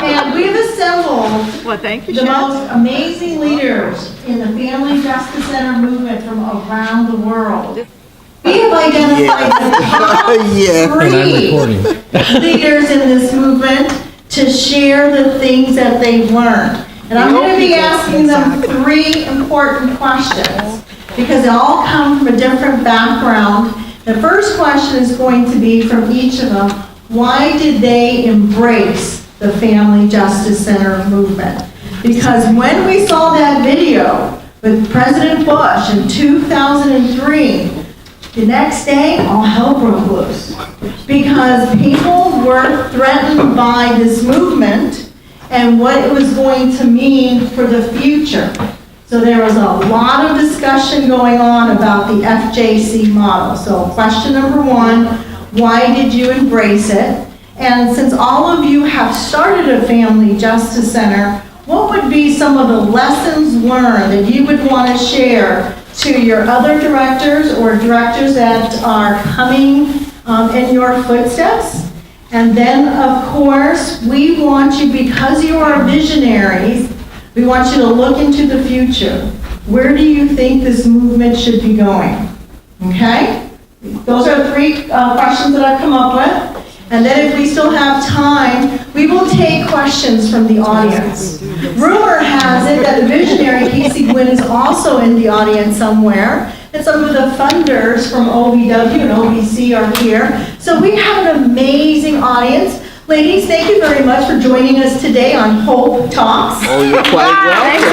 And we've assembled Well, thank you, the most amazing leaders in the Family Justice Center movement from around the world. We have identified the top three leaders in this movement to share the things that they've learned. And I'm going to be asking them three important questions because they all come from a different background. The first question is going to be from each of them, why did they embrace the Family Justice Center movement? Because when we saw that video with President Bush in 2003, the next day, all hell broke loose. Because people were threatened by this movement and what it was going to mean for the future. So there was a lot of discussion going on about the FJC model. So question number one, why did you embrace it? And since all of you have started a Family Justice Center, what would be some of the lessons learned that you would want to share to your other directors or directors that are coming in your footsteps? And then, of course, we want you, because you are visionaries, we want you to look into the future. Where do you think this movement should be going? Okay? Those are three questions that I've come up with. And then if we still have time, we will take questions from the audience. Rumor has it that the visionary Casey Gwynn is also in the audience somewhere. And some of the funders from OVW and OVC are here. So we have an amazing audience. Ladies, thank you very much for joining us today on Hope Talks. Oh, you're quite welcome.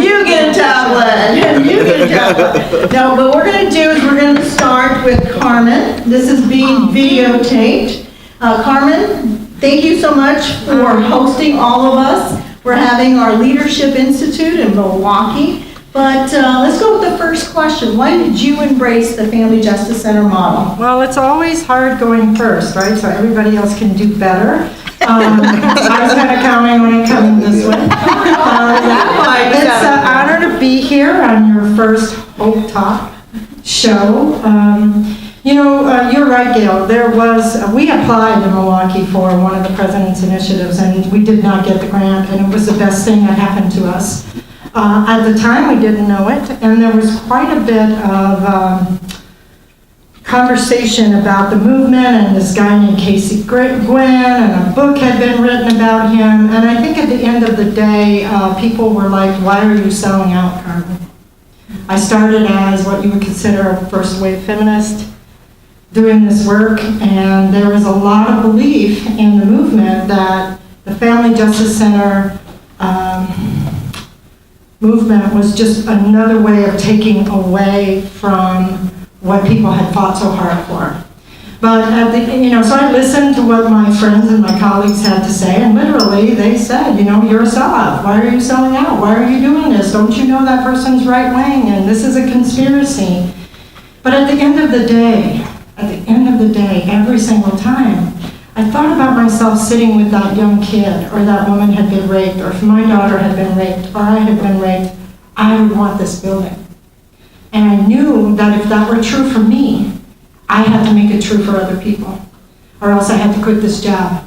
You get a tablet. You get a tablet. No, what we're going to do is we're going to start with Carmen. This is being videotaped. Carmen, thank you so much for hosting all of us. We're having our Leadership Institute in Milwaukee. But let's go with the first question. Why did you embrace the Family Justice Center model? Well, it's always hard going first, right? So everybody else can do better. I was kind of counting on it coming this way. It's an honor to be here on your first Hope Talk show. You're right, Gail. We applied in Milwaukee for one of the President's initiatives, and we did not get the grant, and it was the best thing that happened to us. At the time, we didn't know it, and there was quite a bit of conversation about the movement and this guy named Casey Gwynn, and a book had been written about him. And I think at the end of the day, people were like, why are you selling out, Carmen? I started as what you would consider a first-wave feminist doing this work, and there was a lot of belief in the movement that the Family Justice Center movement was just another way of taking away from what people had fought so hard for. But so I listened to what my friends and my colleagues had to say, and literally they said, you're a sellout. Why are you selling out? Why are you doing this? Don't you know that person's right wing and this is a conspiracy? But at the end of the day, every single time, I thought about myself sitting with that young kid, or that woman had been raped, or if my daughter had been raped, or I had been raped, I would want this building. And I knew that if that were true for me, I had to make it true for other people, or else I had to quit this job.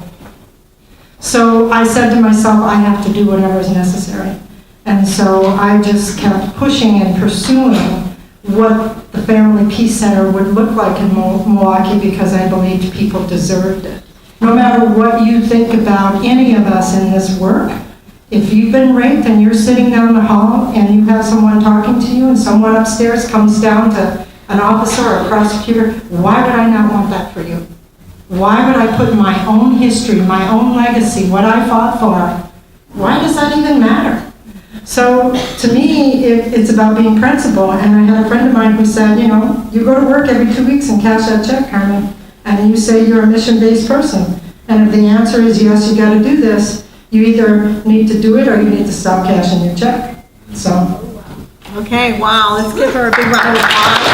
So I said to myself, I have to do whatever is necessary. And so I just kept pushing and pursuing what the Family Peace Center would look like in Milwaukee, because I believed people deserved it. No matter what you think about any of us in this work, if you've been raped and you're sitting down the hall and you have someone talking to you and someone upstairs comes down to an officer or a prosecutor, why would I not want that for you? Why would I put my own history, my own legacy, what I fought for? Why does that even matter? So to me, it's about being principled. And I had a friend of mine who said, you go to work every 2 weeks and cash that check, Carmen, and you say you're a mission-based person. And if the answer is yes, you got to do this, you either need to do it or you need to stop cashing your check. So. Okay, wow, let's give her a big round of applause.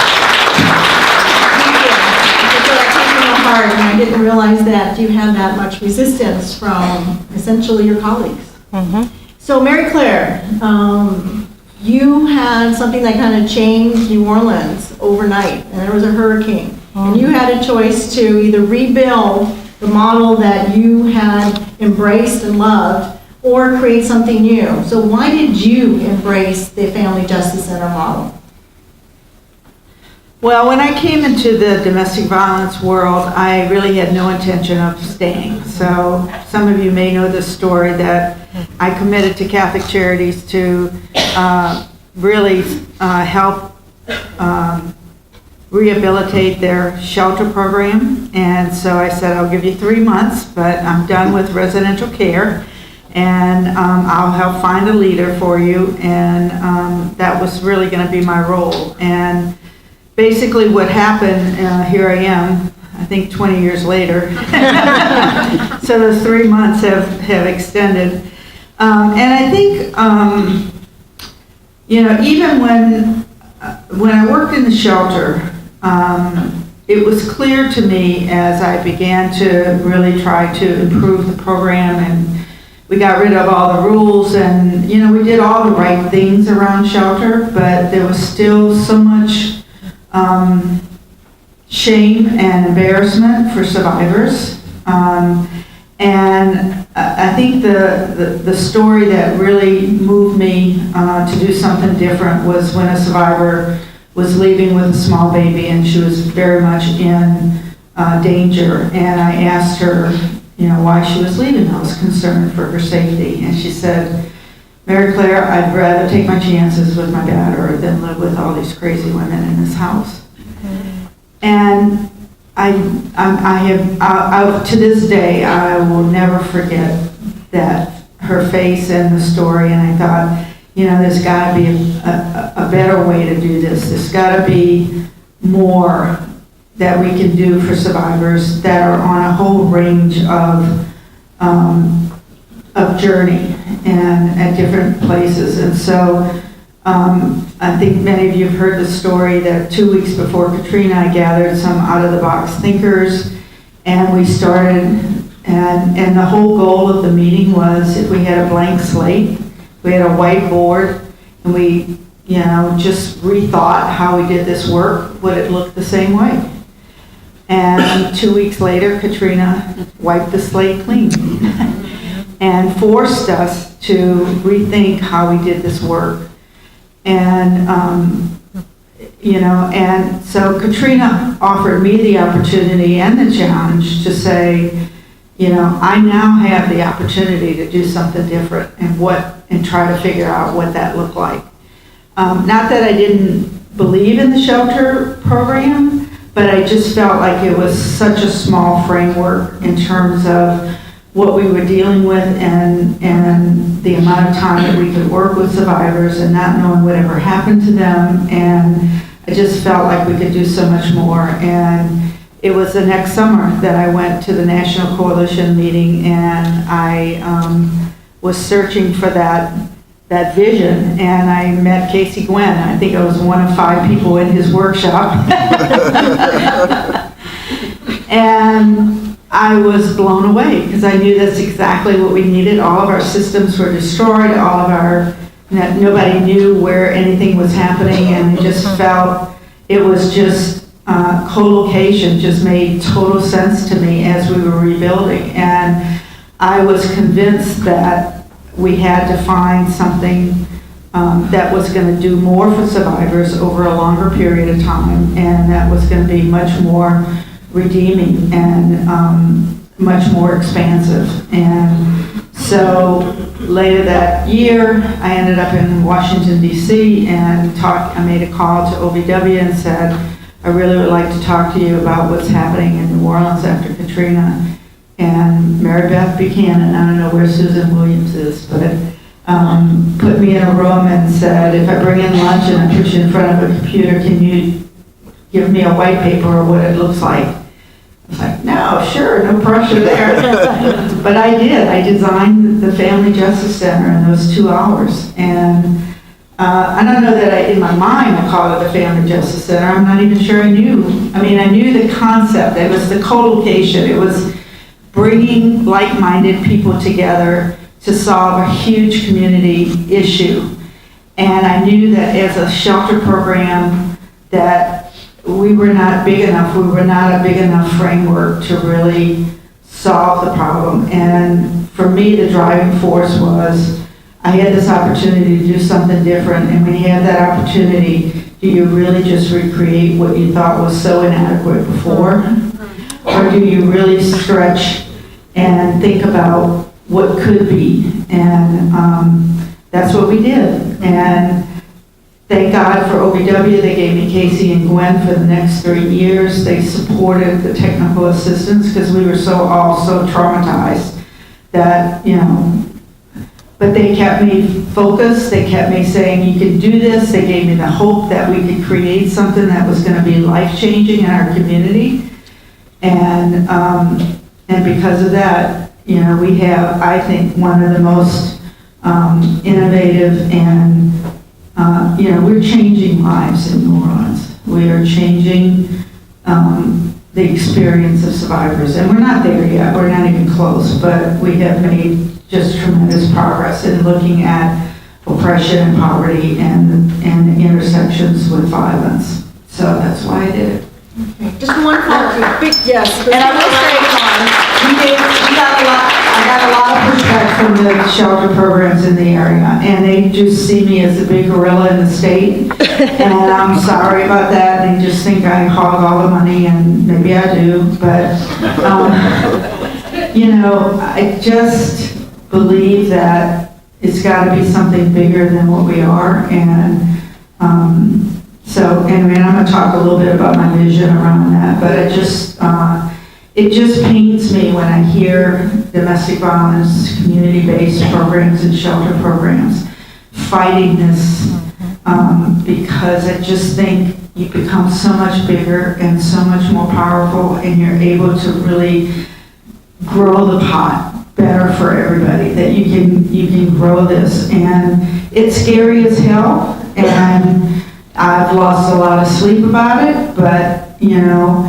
And I didn't realize that you had that much resistance from essentially your colleagues. Mm-hmm. So Mary Claire, you had something that kind of changed New Orleans overnight, and there was a hurricane. And you had a choice to either rebuild the model that you had embraced and loved, or create something new. So why did you embrace the Family Justice Center model? Well, when I came into the domestic violence world, I really had no intention of staying. So some of you may know this story that I committed to Catholic Charities to really help rehabilitate their shelter program. And so I said, I'll give you 3 months, but I'm done with residential care, and I'll help find a leader for you. And that was really going to be my role. And basically what happened, here I am, I think 20 years later. So those 3 months have extended. And I think, even when I worked in the shelter, it was clear to me as I began to really try to improve the program, and we got rid of all the rules, and we did all the right things around shelter, but there was still so much shame and embarrassment for survivors. And I think the story that really moved me to do something different was when a survivor was leaving with a small baby, and she was very much in danger. And I asked her, why she was leaving. I was concerned for her safety. And she said, Mary Claire, I'd rather take my chances with my daughter than live with all these crazy women in this house. And I have, to this day, I will never forget her face and the story. And I thought, there's got to be a better way to do this. There's got to be more that we can do for survivors that are on a whole range of journey and at different places. And so I think many of you have heard the story that 2 weeks before Katrina, I gathered some out-of-the-box thinkers, and we started, and the whole goal of the meeting was, if we had a blank slate, we had a whiteboard, and we just rethought how we did this work, would it look the same way? And 2 weeks later, Katrina wiped the slate clean and forced us to rethink how we did this work. And, and so Katrina offered me the opportunity and the challenge to say, I now have the opportunity to do something different and try to figure out what that looked like. Not that I didn't believe in the shelter program, but I just felt like it was such a small framework in terms of what we were dealing with and the amount of time that we could work with survivors and not knowing whatever happened to them. And I just felt like we could do so much more. And it was the next summer that I went to the National Coalition meeting, and I was searching for that vision, and I met Casey Gwen. I think I was one of 5 people in his workshop. And I was blown away because I knew that's exactly what we needed. All of our systems were destroyed, nobody knew where anything was happening, and I just felt it was just co-location just made total sense to me as we were rebuilding. And I was convinced that we had to find something that was going to do more for survivors over a longer period of time, and that was going to be much more redeeming and much more expansive. And so later that year, I ended up in Washington, D.C., and I made a call to OVW and said, I really would like to talk to you about what's happening in New Orleans after Katrina. And Mary Beth Buchanan, I don't know where Susan Williams is, but put me in a room and said, if I bring in lunch and I put you in front of a computer, can you give me a white paper or what it looks like? I was like, no, sure, no pressure there. But I did. I designed the Family Justice Center in those 2 hours. And I don't know that in my mind I called it the Family Justice Center. I'm not even sure I knew. I mean, I knew the concept. It was the co-location. It was bringing like-minded people together to solve a huge community issue. And I knew that as a shelter program, that we were not big enough, we were not a big enough framework to really solve the problem. And for me, the driving force was, I had this opportunity to do something different, and when you have that opportunity, do you really just recreate what you thought was so inadequate before? Or do you really stretch and think about what could be? And that's what we did. And thank God for OVW, they gave me Casey and Gwen for the next 3 years. They supported the technical assistance because we were all so traumatized that, you know, but they kept me focused. They kept me saying, you can do this. They gave me the hope that we could create something that was going to be life-changing in our community. And because of that, you know, we have, I think, one of the most innovative and, you know, we're changing lives in New Orleans. We are changing the experience of survivors. And we're not there yet. We're not even close. But we have made just tremendous progress in looking at oppression and poverty and the intersections with violence. So that's why I did it. Just one big yes. And I will say, I got a lot of pushback from the shelter programs in the area, and they just see me as a big gorilla in the state, and I'm sorry about that. They just think I hog all the money, and maybe I do, but, you know, I just believe that it's got to be something bigger than what we are, and so anyway, I'm going to talk a little bit about my vision around that, but it just pains me when I hear domestic violence, community-based programs and shelter programs fighting this, because I just think you become so much bigger and so much more powerful, and you're able to really grow the pot better for everybody, that you can grow this. And it's scary as hell, and I've lost a lot of sleep about it, but you know,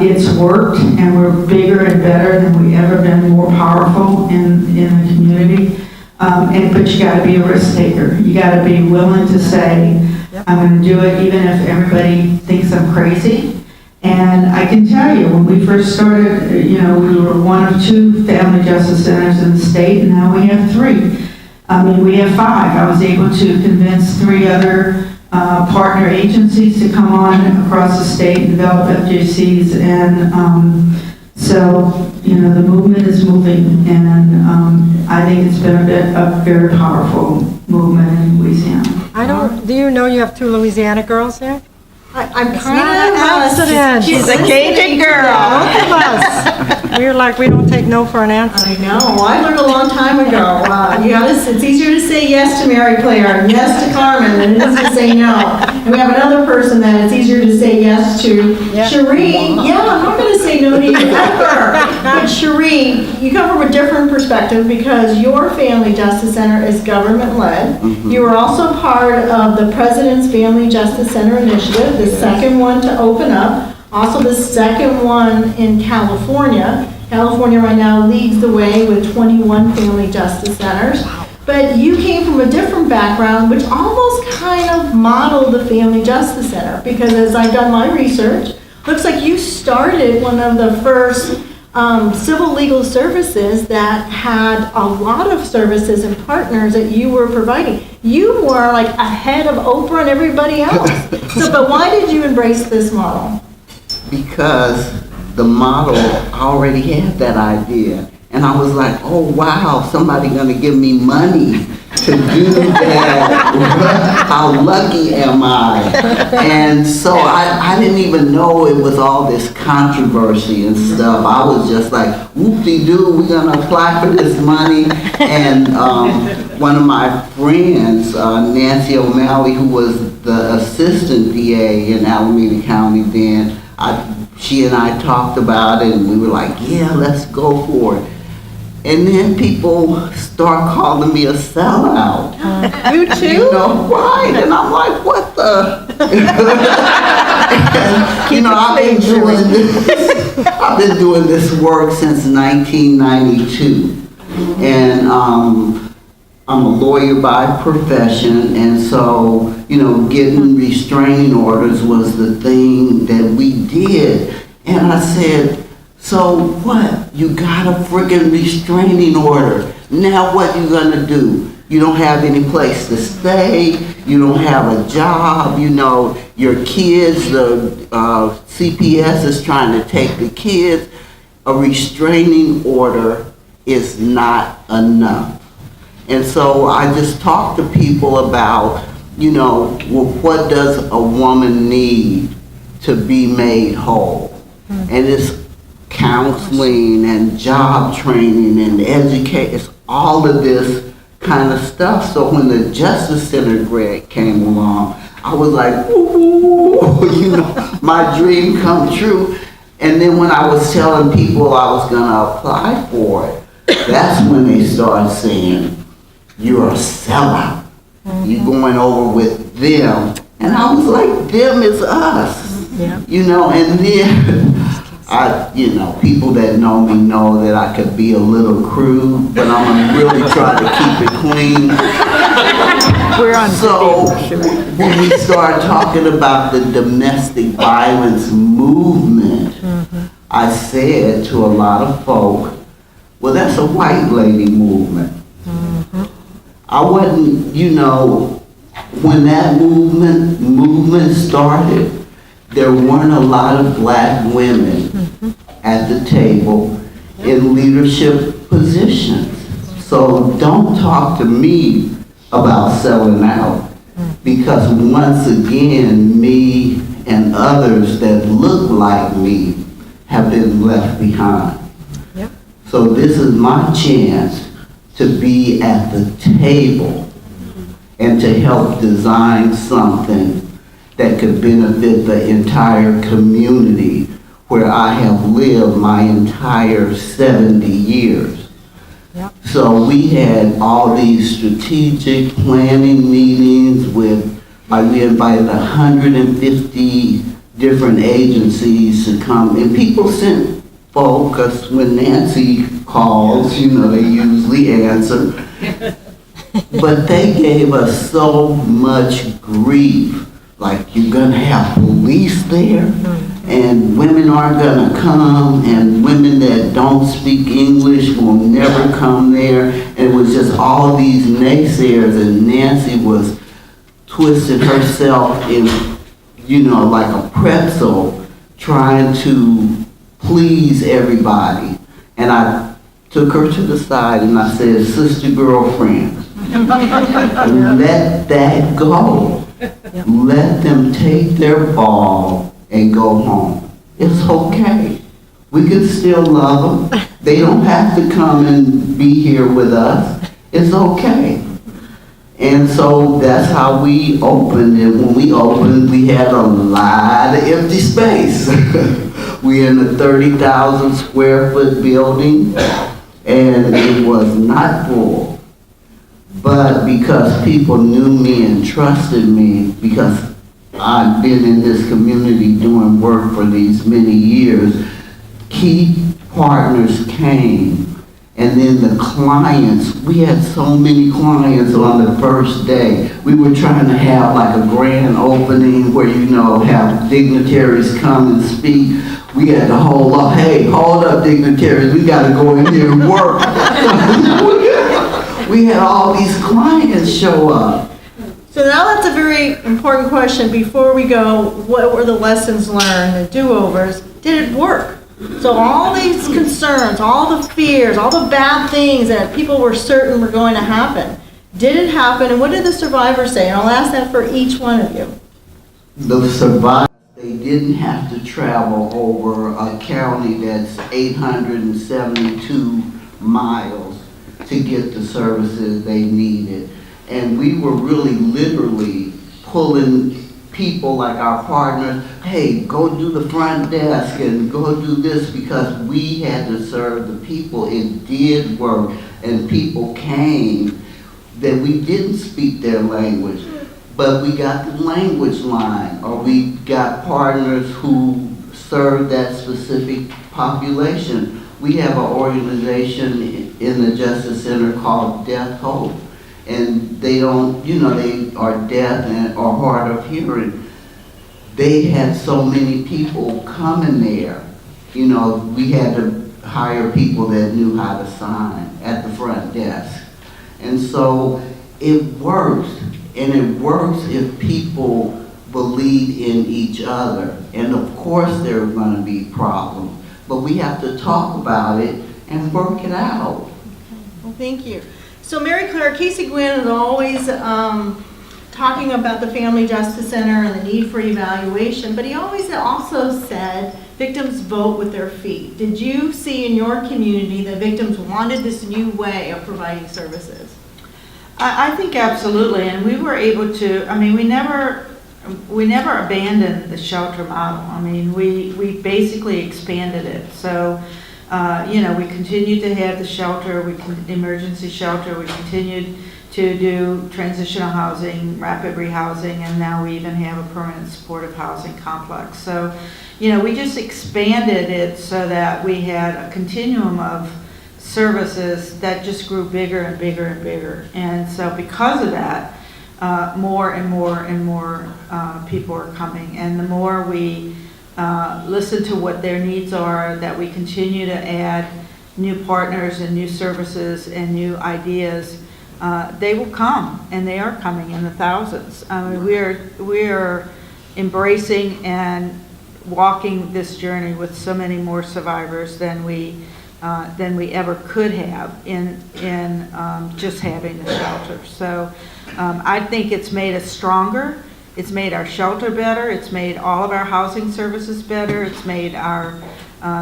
it's worked, and we're bigger and better than we ever been, more powerful in the community. But you got to be a risk taker. You got to be willing to say, I'm going to do it even if everybody thinks I'm crazy. And I can tell you, when we first started, you know, we were one of 2 family justice centers in the state, and now we have 3. I mean, we have 5. I was able to convince 3 other partner agencies to come on across the state and develop FJCs, and so, you know, the movement is moving, and I think it's been a very powerful movement in Louisiana. Do you know you have 2 Louisiana girls there? I'm It's kind not an accident. She's a Cajun girl. Both of us. We're like, we don't take no for an answer. I know. I learned a long time ago. It's easier to say yes to Mary Claire and yes to Carmen than it is to say no. And we have another person that it's easier to say yes to. Yeah. Cherri, I'm not going to say no to you ever. But Cherri, you come from a different perspective because your Family Justice Center is government-led. Mm-hmm. You are also part of the President's Family Justice Center Initiative, the second one to open up. Also the second one in California. California right now leads the way with 21 family justice centers. But you came from a different background, which almost kind of modeled the Family Justice Center, because as I've done my research, looks like you started one of the first civil legal services that had a lot of services and partners that you were providing. You were like ahead of Oprah and everybody else. But why did you embrace this model? Because the model already had that idea. And I was like, oh wow, somebody gonna give me money to do that. How lucky am I? And so I didn't even know it was all this controversy and stuff. I was just like, whoop-de-doo, we're gonna apply for this money. And one of my friends, Nancy O'Malley, who was the assistant DA in Alameda County then, she and I talked about it, and we were like, yeah, let's go for it. And then people start calling me a sellout. You too? You know, right? And I'm like, what the? And, you know, I've been doing this work since 1992. And I'm a lawyer by profession, and so, getting restraining orders was the thing that we did. And I said, so what? You got a freaking restraining order. Now what you gonna do? You don't have any place to stay. You don't have a job. Your kids, the CPS is trying to take the kids. A restraining order is not enough. And so I just talk to people about, what does a woman need to be made whole? And it's counseling and job training and education, it's all of this kind of stuff. So when the Justice Center grant came along, I was like, ooh, my dream come true. And then when I was telling people I was gonna apply for it, that's when they started saying, you're a sellout. You're going over with them. And I was like, them is us. And then people that know me know that I could be a little crude, but I'm gonna really try to keep it clean. We're on So when we start talking about the domestic violence movement, I said to a lot of folk, well, that's a white lady movement. I wasn't, when that movement started, there weren't a lot of black women at the table in leadership positions. So don't talk to me about selling out, because once again, me and others that look like me have been left behind. So this is my chance to be at the table and to help design something that could benefit the entire community where I have lived my entire 70 years. So we had all these strategic planning meetings with, we invited 150 different agencies to come, and people sent folk, because when Nancy calls, they usually answer. But they gave us so much grief. Like, you're gonna have police there, and women aren't gonna come, and women that don't speak English will never come there. And it was just all these naysayers, and Nancy was twisting herself in, like a pretzel, trying to please everybody. And I took her to the side and I said, sister girlfriend, let that go. Let them take their ball and go home. It's okay. We can still love them. They don't have to come and be here with us. It's okay. And so that's how we opened. And when we opened, we had a lot of empty space. We're in a 30,000 square foot building, and it was not full. But because people knew me and trusted me, because I've been in this community doing work for these many years, key partners came. And then the clients, we had so many clients on the first day. We were trying to have like a grand opening where, have dignitaries come and speak. We had to hold up, hey, hold up dignitaries, we gotta go in here and work. We had all these clients show up. So now that's a very important question. Before we go, what were the lessons learned, the do-overs? Did it work? So all these concerns, all the fears, all the bad things that people were certain were going to happen, did it happen? And what did the survivors say? And I'll ask that for each one of you. The survivors, they didn't have to travel over a county that's 872 miles to get the services they needed. And we were really literally pulling people like our partners, hey, go do the front desk and go do this, because we had to serve the people. It did work, and people came that we didn't speak their language, but we got the language line, or we got partners who served that specific population. We have an organization in the Justice Center called Death Hope, and they don't, they are deaf and or hard of hearing. They had so many people coming there. We had to hire people that knew how to sign at the front desk. And so it works, and it works if people believe in each other. And of course there are going to be problems, but we have to talk about it and work it out. Well, thank you. So Mary Claire, Casey Gwynn is always talking about the Family Justice Center and the need for evaluation, but he always also said victims vote with their feet. Did you see in your community that victims wanted this new way of providing services? I think absolutely, and we were able to, we never abandoned the shelter model. We basically expanded it. So, we continued to have the shelter, emergency shelter, we continued to do transitional housing, rapid rehousing, and now we even have a permanent supportive housing complex. So, we just expanded it so that we had a continuum of services that just grew bigger and bigger and bigger. And so because of that, more and more and more people are coming. And the more we listen to what their needs are, that we continue to add new partners and new services and new ideas, they will come, and they are coming in the thousands. We are embracing and walking this journey with so many more survivors than we ever could have in just having the shelter. So I think it's made us stronger. It's made our shelter better. It's made all of our housing services better. It's made our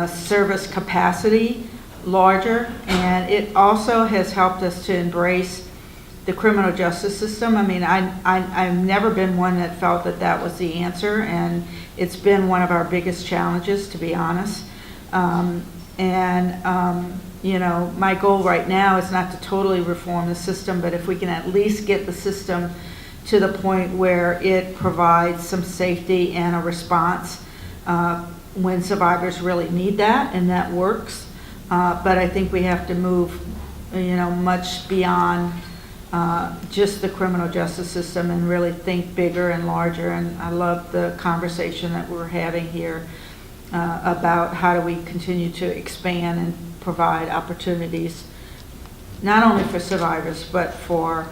service capacity larger, and it also has helped us to embrace the criminal justice system. I've never been one that felt that was the answer, and it's been one of our biggest challenges, to be honest. My goal right now is not to totally reform the system, but if we can at least get the system to the point where it provides some safety and a response when survivors really need that, and that works. But I think we have to move, much beyond just the criminal justice system and really think bigger and larger. And I love the conversation that we're having here about how do we continue to expand and provide opportunities, not only for survivors, but for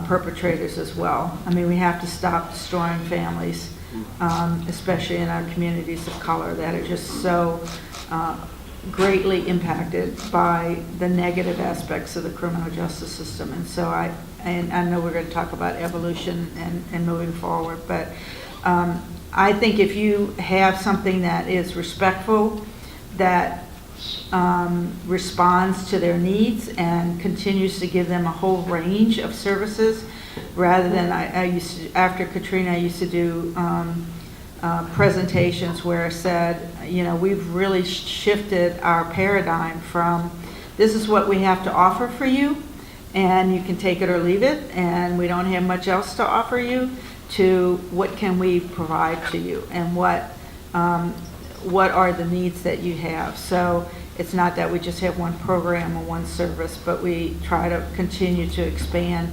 perpetrators as well. We have to stop destroying families, especially in our communities of color that are just so greatly impacted by the negative aspects of the criminal justice system. And so I know we're going to talk about evolution and moving forward, but I think if you have something that is respectful, that responds to their needs and continues to give them a whole range of services, rather than after Katrina, I used to do presentations where I said, we've really shifted our paradigm from this is what we have to offer for you, and you can take it or leave it, and we don't have much else to offer you, to what can we provide to you, and what are the needs that you have. So it's not that we just have one program or one service, but we try to continue to expand,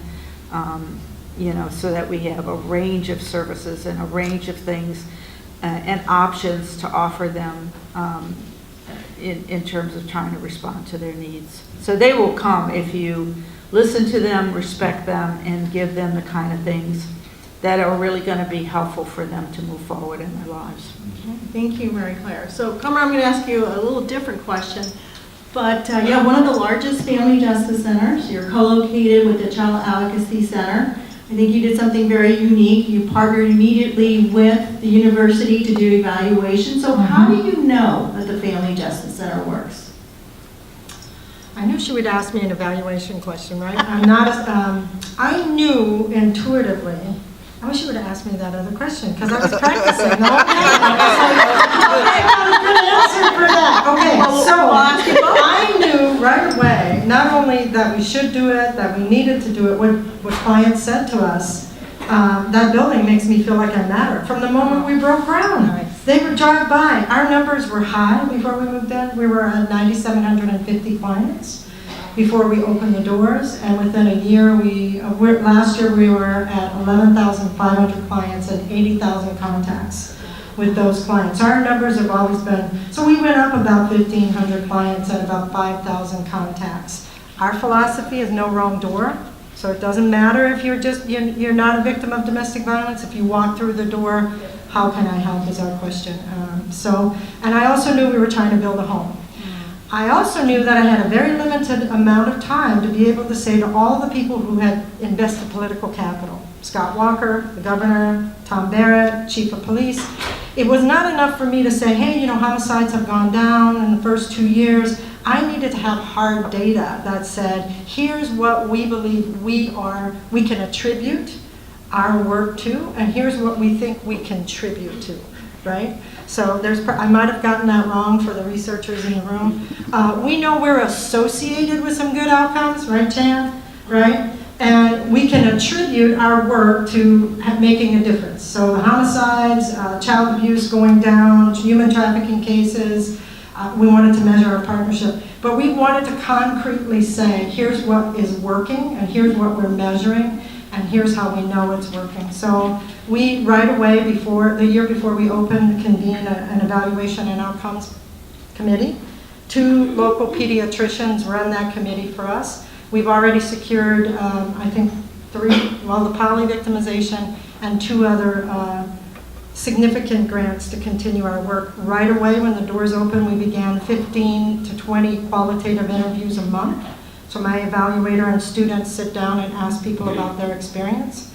so that we have a range of services and a range of things and options to offer them in terms of trying to respond to their needs. So they will come if you listen to them, respect them, and give them the kind of things that are really going to be helpful for them to move forward in their lives. Thank you, Mary Claire. So, Carmen, I'm going to ask you a little different question. But one of the largest family justice centers. You're co-located with the Child Advocacy Center. I think you did something very unique. You partnered immediately with the university to do evaluation. So how do you know that the Family Justice Center works? I knew she would ask me an evaluation question, right? I knew intuitively. I wish you would have asked me that other question, because I was practicing the whole time. I got a good answer for that. Okay, so I knew right away, not only that we should do it, that we needed to do it, what clients said to us, that building makes me feel like I matter. From the moment we broke ground, they would drive by. Our numbers were high before we moved in. We were at 9,750 clients. before we opened the doors, and within a year, last year we were at 11,500 clients and 80,000 contacts with those clients. Our numbers have always been, so we went up about 1,500 clients and about 5,000 contacts. Our philosophy is no wrong door, so it doesn't matter if you're not a victim of domestic violence. If you walk through the door, how can I help is our question. And I also knew we were trying to build a home. I also knew that I had a very limited amount of time to be able to say to all the people who had invested political capital, Scott Walker, the governor, Tom Barrett, chief of police, it was not enough for me to say, hey, homicides have gone down in the first 2 years. I needed to have hard data that said, here's what we believe we can attribute our work to, and here's what we think we contribute to, right? So I might have gotten that wrong for the researchers in the room. We know we're associated with some good outcomes, right, Chan? Right? And we can attribute our work to making a difference. So the homicides, child abuse going down, human trafficking cases, we wanted to measure our partnership. But we wanted to concretely say, here's what is working, and here's what we're measuring, and here's how we know it's working. So we, right away, the year before we opened, convened an evaluation and outcomes committee. 2 local pediatricians run that committee for us. We've already secured, I think, 3, the poly victimization and 2 other significant grants to continue our work. Right away, when the doors opened, we began 15 to 20 qualitative interviews a month. So my evaluator and students sit down and ask people about their experience.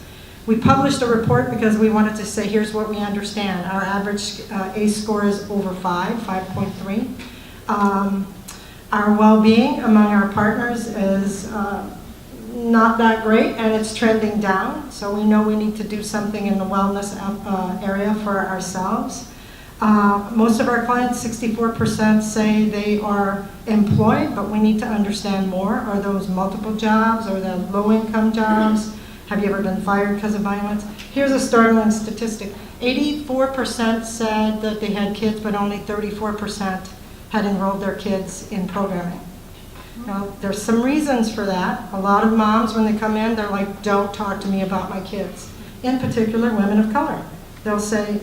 We published a report because we wanted to say, here's what we understand. Our average ACE score is over 5.3. Our well-being among our partners is not that great, and it's trending down. So we know we need to do something in the wellness area for ourselves. Most of our clients, 64%, say they are employed, but we need to understand more. Are those multiple jobs? Are they low-income jobs? Have you ever been fired because of violence? Here's a startling statistic. 84% said that they had kids, but only 34% had enrolled their kids in programming. Now, there's some reasons for that. A lot of moms, when they come in, they're like, don't talk to me about my kids. In particular, women of color. They'll say,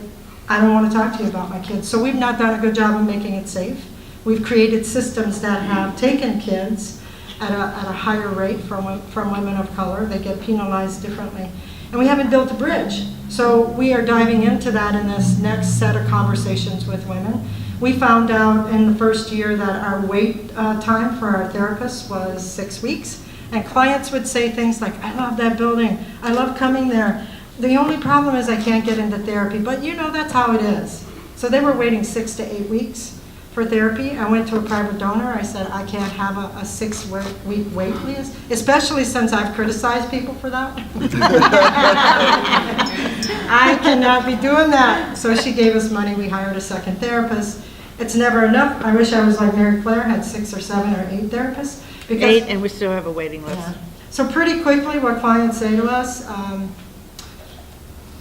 I don't want to talk to you about my kids. So we've not done a good job of making it safe. We've created systems that have taken kids at a higher rate from women of color. They get penalized differently. And we haven't built a bridge. So we are diving into that in this next set of conversations with women. We found out in the first year that our wait time for our therapists was 6 weeks. And clients would say things like, I love that building. I love coming there. The only problem is I can't get into therapy. But that's how it is. So they were waiting 6 to 8 weeks for therapy. I went to a private donor. I said, I can't have a 6-week wait, please. Especially since I've criticized people for that. I cannot be doing that. So she gave us money. We hired a second therapist. It's never enough. I wish I was like Mary Claire, had 6 or 7 or 8 therapists. 8, and we still have a waiting list. Yeah. So pretty quickly, what clients say to us,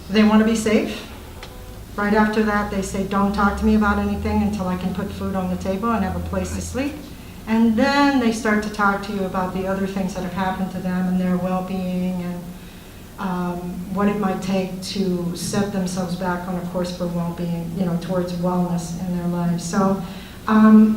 they want to be safe. Right after that, they say, don't talk to me about anything until I can put food on the table and have a place to sleep. And then they start to talk to you about the other things that have happened to them and their well-being and what it might take to set themselves back on a course for well-being, towards wellness in their lives. So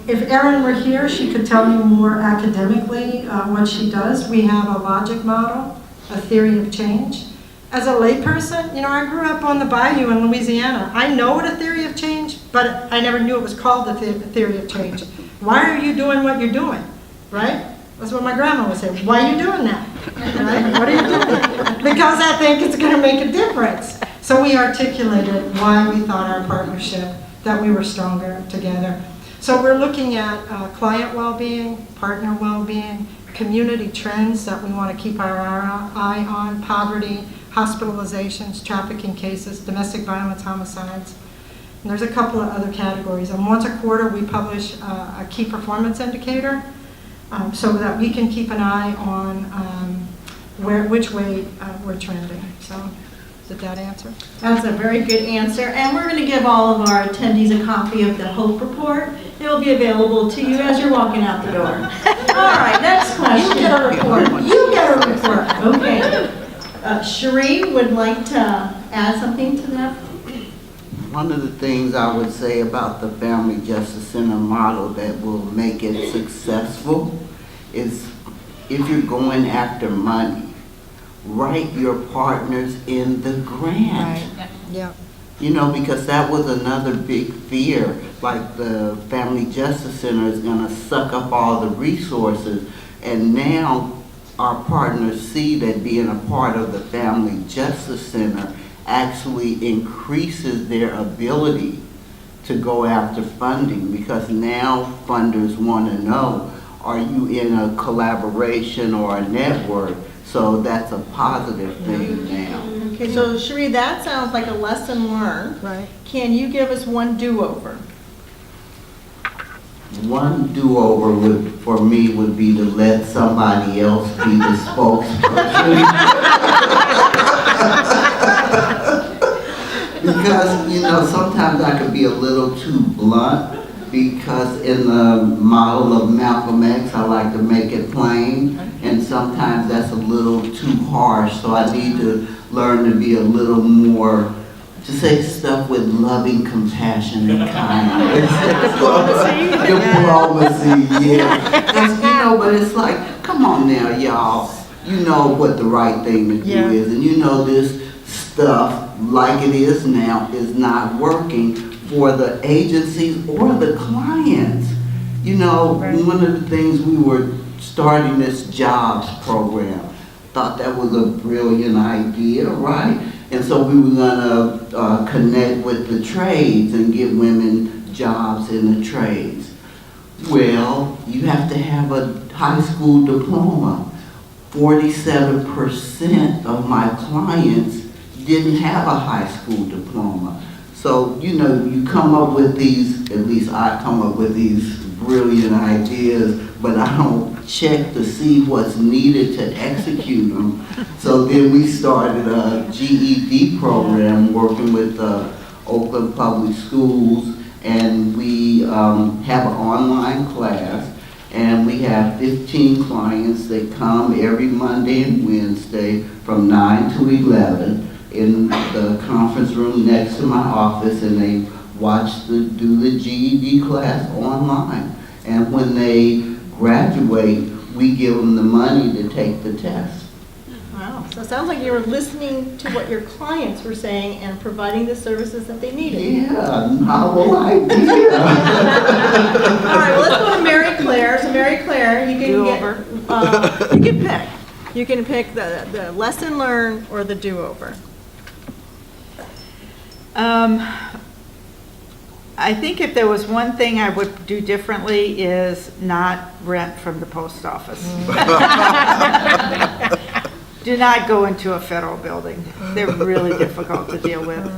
if Erin were here, she could tell you more academically what she does. We have a logic model, a theory of change. As a layperson, I grew up on the bayou in Louisiana. I know what a theory of change, but I never knew it was called the theory of change. Why are you doing what you're doing, right? That's what my grandma would say. Why are you doing that? Right? What are you doing? Because I think it's going to make a difference. So we articulated why we thought our partnership, that we were stronger together. So we're looking at client well-being, partner well-being, community trends that we want to keep our eye on, poverty, hospitalizations, trafficking cases, domestic violence, homicides. And there's a couple of other categories. And once a quarter, we publish a key performance indicator so that we can keep an eye on which way we're trending. So, did that answer? That's a very good answer. And we're going to give all of our attendees a copy of the HOPE report. It will be available to you as you're walking out the door. All right, next question. question. You get a report. You get a report. Okay. Cherri would like to add something to that? One of the things I would say about the Family Justice Center model that will make it successful is if you're going after money, write your partners in the grant. Yeah. You know, because that was another big fear, like the Family Justice Center is gonna suck up all the resources. And now our partners see that being a part of the Family Justice Center actually increases their ability to go after funding, because now funders want to know, are you in a collaboration or a network? So that's a positive thing now. Okay, so Cherri, that sounds like a lesson learned. Right. Can you give us one do-over? One do-over would, for me, would be to let somebody else be the spokesperson. Because, you know, sometimes I could be a little too blunt, because in the model of Malcolm X, I like to make it plain, and sometimes that's a little too harsh, so I need to learn to be a little more, to say stuff with loving compassion and kindness. Diplomacy, yeah. 'Cause, you know, but it's like, come on now, y'all. You know what the right thing to do is, and you know this stuff, like it is now, is not working for the agencies or the clients. You know, one of the things we were starting this jobs program, thought that was a brilliant idea, right? And so we were gonna connect with the trades and give women jobs in the trades. Well, you have to have a high school diploma. 47% of my clients didn't have a high school diploma. So, you know, you come up with these, at least I come up with these brilliant ideas, but I don't check to see what's needed to execute them. So then we started a GED program working with Oakland Public Schools, and we have an online class, and we have 15 clients that come every Monday and Wednesday from 9 to 11 in the conference room next to my office, and they do the GED class online. And when they graduate, we give them the money to take the test. Wow, so it sounds like you were listening to what your clients were saying and providing the services that they needed. Yeah, novel idea. All right, well, let's go to Mary Claire. So Mary Claire, you can get, you can pick. You can pick the lesson learned or the do-over. I think if there was one thing I would do differently is not rent from the post office. Do not go into a federal building. They're really difficult to deal with.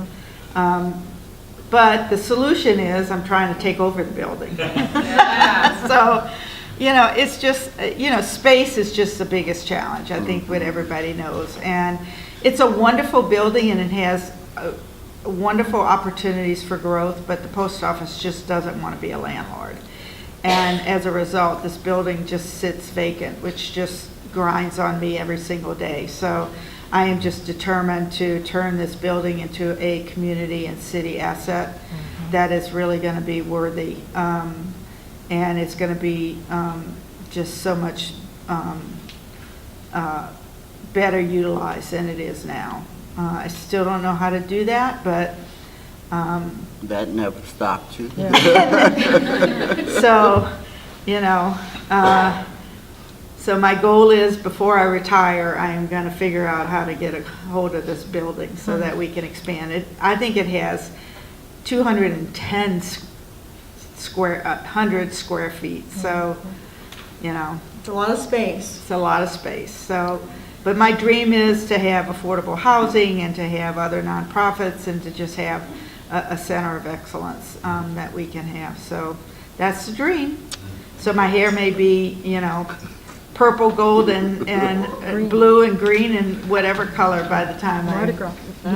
But the solution is I'm trying to take over the building. So, you know, it's just, you know, space is just the biggest challenge, I think, what everybody knows. And it's a wonderful building, and it has wonderful opportunities for growth, but the post office just doesn't want to be a landlord. And as a result, this building just sits vacant, which just grinds on me every single day. So I am just determined to turn this building into a community and city asset that is really going to be worthy. And it's going to be just so much better utilized than it is now. I still don't know how to do that, but That never stopped you. so, you know, so my goal is before I retire, I am going to figure out how to get a hold of this building so that we can expand it. I think it has 210 100 square feet. So, you know, It's a lot of space. it's a lot of space. So, but my dream is to have affordable housing and to have other nonprofits and to just have a center of excellence that we can have. So that's the dream. So my hair may be, you know, purple, gold, and blue and green and whatever color by the time I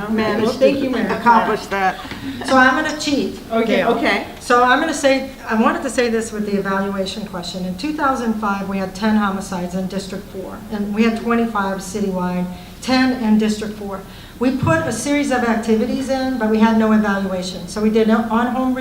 managed Thank you, to Mary. accomplish that. So I'm going to cheat. Okay, Gail. okay. So I'm going to say, I wanted to say this with the evaluation question. In 2005, we had 10 homicides in District 4, and we had 25 citywide, 10 in District 4. We put a series of activities in, but we had no evaluation. So we did an on-home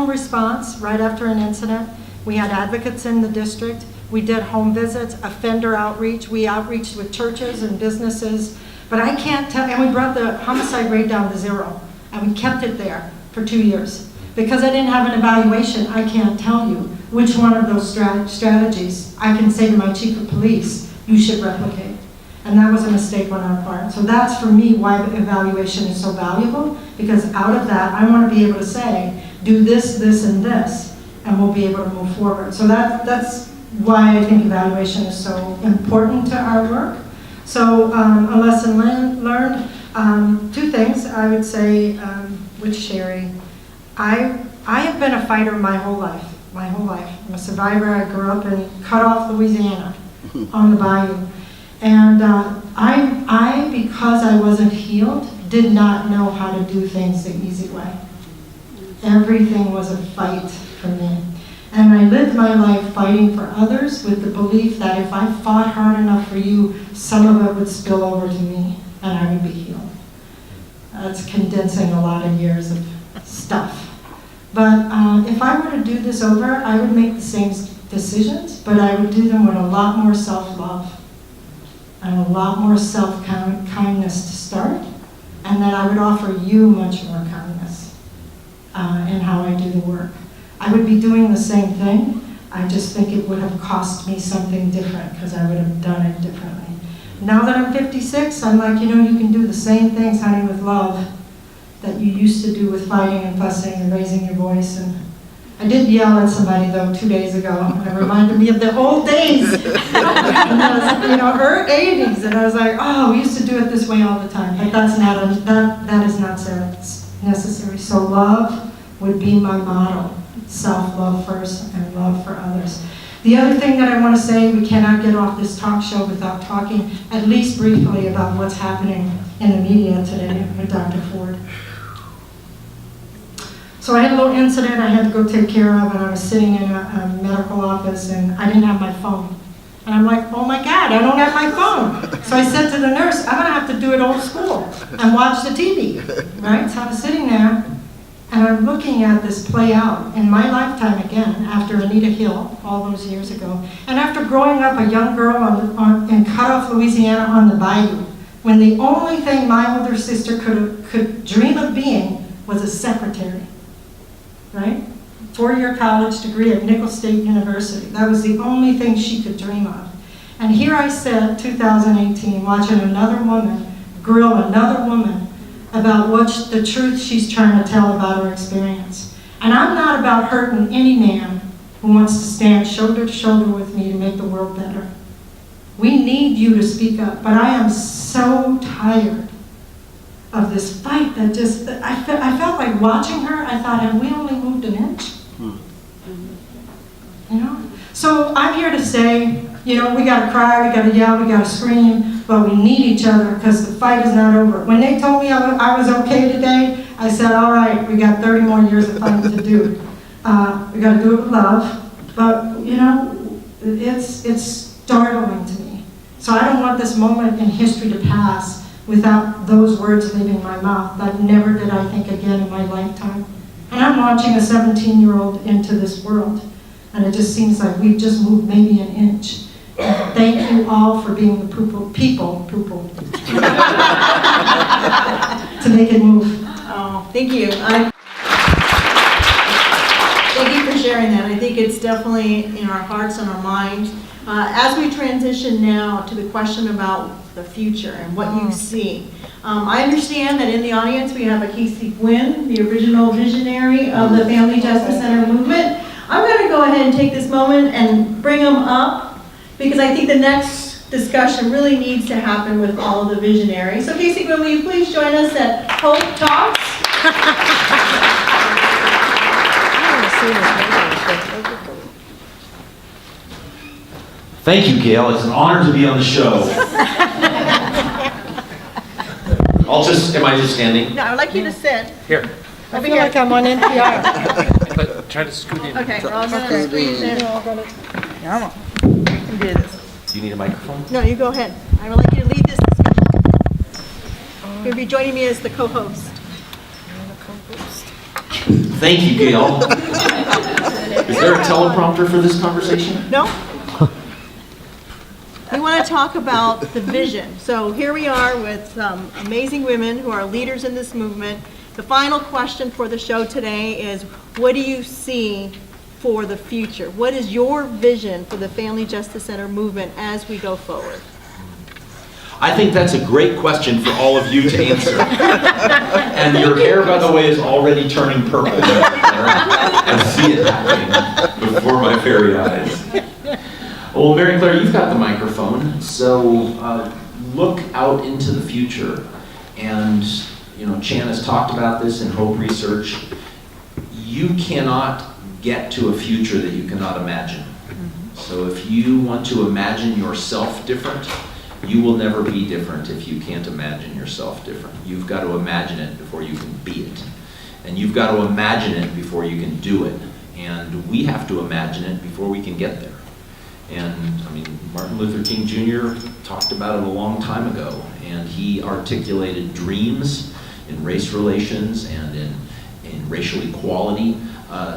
response right after an incident. We had advocates in the district. We did home visits, offender outreach. We outreached with churches and businesses. But I can't tell, and we brought the homicide rate down to 0. And we kept it there for 2 years. Because I didn't have an evaluation, I can't tell you which one of those strategies I can say to my chief of police, you should replicate. And that was a mistake on our part. So that's for me why the evaluation is so valuable, because out of that, I want to be able to say, do this, this, and this, and we'll be able to move forward. So that's why I think evaluation is so important to our work. So a lesson learned, 2 things I would say with Cherri. I have been a fighter my whole life. I'm a survivor. I grew up in Cutoff, Louisiana, on the bayou. And I, because I wasn't healed, did not know how to do things the easy way. Everything was a fight for me. And I lived my life fighting for others with the belief that if I fought hard enough for you, some of it would spill over to me and I would be healed. That's condensing a lot of years of stuff. But if I were to do this over, I would make the same decisions, but I would do them with a lot more self-love and a lot more self-kindness to start, and that I would offer you much more kindness in how I do the work. I would be doing the same thing. I just think it would have cost me something different because I would have done it differently. Now that I'm 56, I'm like, you can do the same things, honey, with love that you used to do with fighting and fussing and raising your voice. And I did yell at somebody, though, 2 days ago, and it reminded me of the old days. Her 80s, and I was like, oh, we used to do it this way all the time. But that's not, that is not necessary. So love would be my motto. Self-love first and love for others. The other thing that I want to say, we cannot get off this talk show without talking at least briefly about what's happening in the media today with Dr. Ford. So I had a little incident I had to go take care of, and I was sitting in a medical office and I didn't have my phone. And I'm like, oh my God, I don't have my phone. So I said to the nurse, I'm gonna have to do it old school and watch the TV, right? So I was sitting there and I'm looking at this play out in my lifetime again, after Anita Hill, all those years ago, and after growing up a young girl in Cutoff, Louisiana on the bayou, when the only thing my older sister could dream of being was a secretary, right? 4-year college degree at Nicholls State University. That was the only thing she could dream of. And here I sat, 2018, watching another woman grill another woman about what's the truth she's trying to tell about her experience. And I'm not about hurting any man who wants to stand shoulder to shoulder with me to make the world better. We need you to speak up, but I am so tired of this fight that just, I felt like watching her, I thought, have we only moved an inch? So I'm here to say, we gotta cry, we gotta yell, we gotta scream, but we need each other because the fight is not over. When they told me I was okay today, I said, all right, we got 30 more years of fighting to do. We gotta do it with love, but it's startling to me. So I don't want this moment in history to pass without those words leaving my mouth. That never did I think again in my lifetime. And I'm launching a 17-year-old into this world. And it just seems like we've just moved maybe an inch. And thank you all for being the people, to make it move. Oh, thank you. Thank you for sharing that. I think it's definitely in our hearts and our minds. As we transition now to the question about the future and what you see. I understand that in the audience we have a Casey Gwynn, the original visionary of the Family Justice Center movement. I'm going to go ahead and take this moment and bring them up because I think the next discussion really needs to happen with all of the visionaries. So Casey Gwynn, will you please join us at HOPETalks? Thank you, Gail. It's an honor to be on the show. Am I just standing? No, I'd like you to sit. Here. I feel like I'm on NPR. But try to scoot in. Okay, we're all gonna squeeze in. Come on, you can do this. Do you need a microphone? No, you go ahead. I would like you to lead this discussion. You're gonna be joining me as the co-host. Thank you, Gail. Is there a teleprompter for this conversation? No? We want to talk about the vision. So here we are with some amazing women who are leaders in this movement. The final question for the show today is, what do you see for the future? What is your vision for the Family Justice Center movement as we go forward? I think that's a great question for all of you to answer. And your hair, by the way, is already turning purple. I see it happening before my very eyes. Well, Mary Claire, you've got the microphone, so look out into the future. And, Chan has talked about this in Hope Research. You cannot get to a future that you cannot imagine. So if you want to imagine yourself different, you will never be different if you can't imagine yourself different. You've got to imagine it before you can be it. And you've got to imagine it before you can do it. And we have to imagine it before we can get there. And Martin Luther King Jr. talked about it a long time ago, and he articulated dreams in race relations and in racial equality.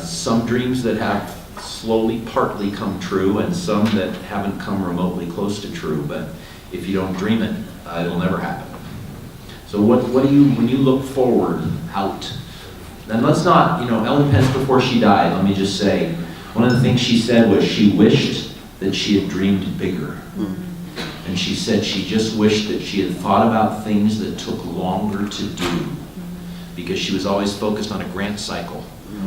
Some dreams that have slowly, partly come true, and some that haven't come remotely close to true. But if you don't dream it, it'll never happen. So what do you, when you look forward out, then let's not, Ellen Pence, before she died, let me just say, one of the things she said was she wished that she had dreamed bigger. And she said she just wished that she had thought about things that took longer to do, because she was always focused on a grant cycle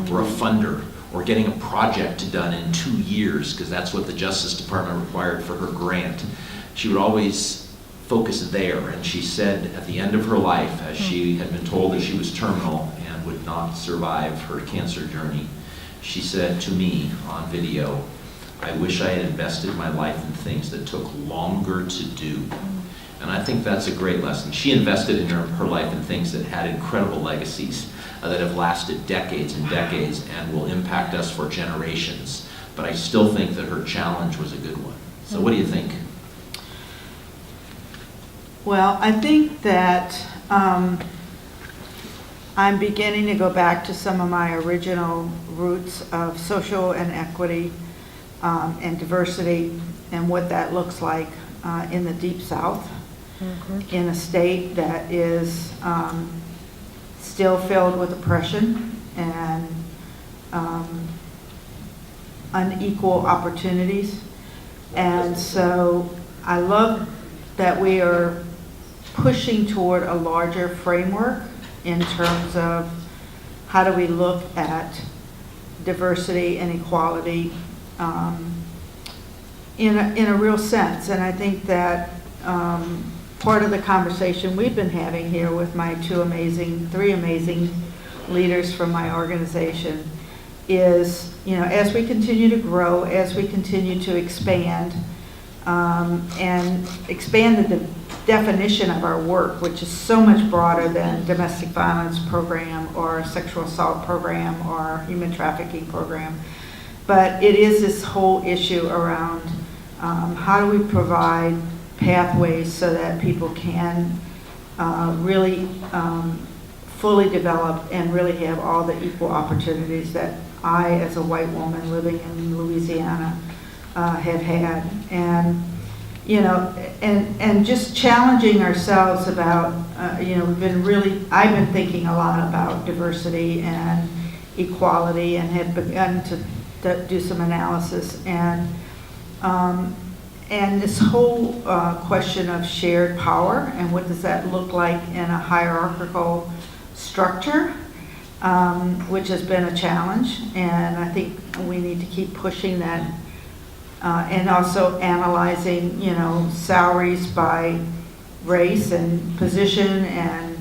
or a funder or getting a project done in 2 years, because that's what the Justice Department required for her grant. She would always focus there, and she said at the end of her life, as she had been told that she was terminal and would not survive her cancer journey, she said to me on video, "I wish I had invested my life in things that took longer to do." And I think that's a great lesson. She invested in her life in things that had incredible legacies that have lasted decades and decades and will impact us for generations. But I still think that her challenge was a good one. So what do you think? Well, I think that I'm beginning to go back to some of my original roots of social and equity and diversity, and what that looks like in the Deep South, in a state that is still filled with oppression and unequal opportunities. And so I love that we are pushing toward a larger framework in terms of how do we look at diversity and equality in a real sense. And I think that part of the conversation we've been having here with my three amazing leaders from my organization is, as we continue to grow, as we continue to expand, and expand the definition of our work, which is so much broader than domestic violence program or sexual assault program or human trafficking program. But it is this whole issue around how do we provide pathways so that people can really fully develop and really have all the equal opportunities that I, as a white woman living in Louisiana, have had. And and just challenging ourselves about, I've been thinking a lot about diversity and equality, and have begun to do some analysis, and this whole question of shared power, and what does that look like in a hierarchical structure, which has been a challenge, and I think we need to keep pushing that. And also analyzing, salaries by race and position, and,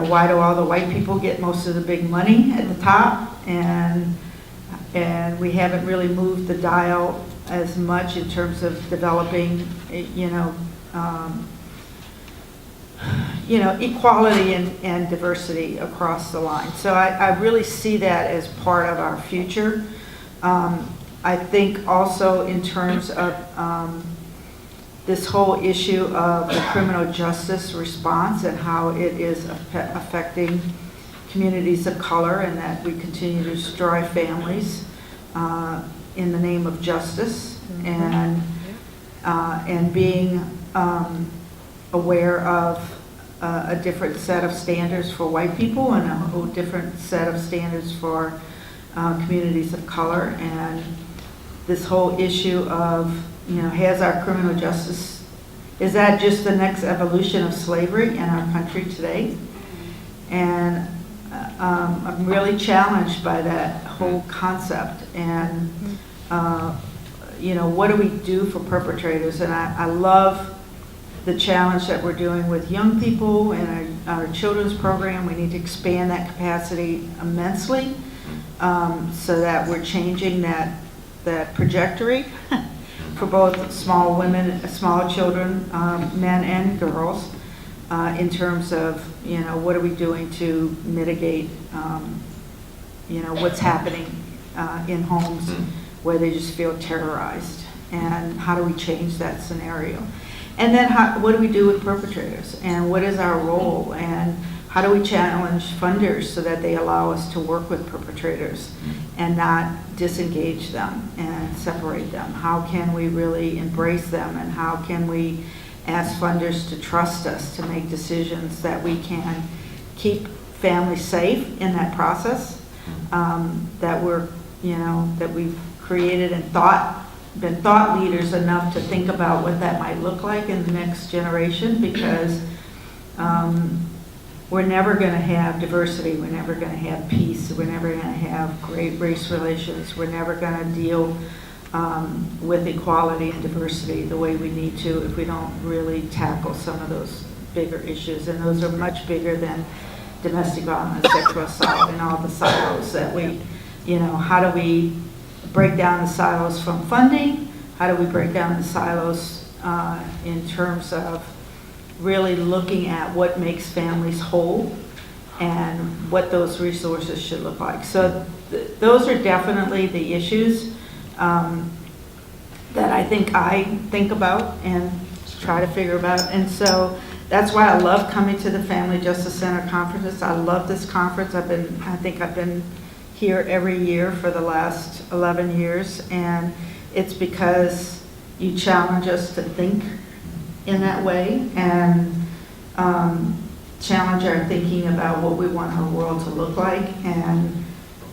why do all the white people get most of the big money at the top, and we haven't really moved the dial as much in terms of developing, equality and diversity across the line. So I really see that as part of our future. I think also in terms of this whole issue of the criminal justice response and how it is affecting communities of color, and that we continue to destroy families in the name of justice, and being aware of a different set of standards for white people and a different set of standards for communities of color. And this whole issue of, has our criminal justice, is that just the next evolution of slavery in our country today? And I'm really challenged by that whole concept. And, what do we do for perpetrators? And I love the challenge that we're doing with young people and our children's program. We need to expand that capacity immensely, so that we're changing that trajectory for both small women, small children, men and girls, in terms of, what are we doing to mitigate, what's happening in homes where they just feel terrorized, and how do we change that scenario? And then what do we do with perpetrators, and what is our role, and how do we challenge funders so that they allow us to work with perpetrators and not disengage them and separate them? How can we really embrace them, and how can we ask funders to trust us to make decisions that we can keep families safe in that process, that that we've created and been thought leaders enough to think about what that might look like in the next generation, because we're never going to have diversity, we're never going to have peace, we're never going to have great race relations, we're never going to deal with equality and diversity the way we need to if we don't really tackle some of those bigger issues. And those are much bigger than domestic violence, sexual assault, and all the silos that we, how do we break down the silos from funding? How do we break down the silos in terms of really looking at what makes families whole and what those resources should look like? So those are definitely the issues that I think about and try to figure about. And so that's why I love coming to the Family Justice Center conferences. I love this conference. I think I've been here every year for the last 11 years, and it's because you challenge us to think in that way, and challenge our thinking about what we want our world to look like. And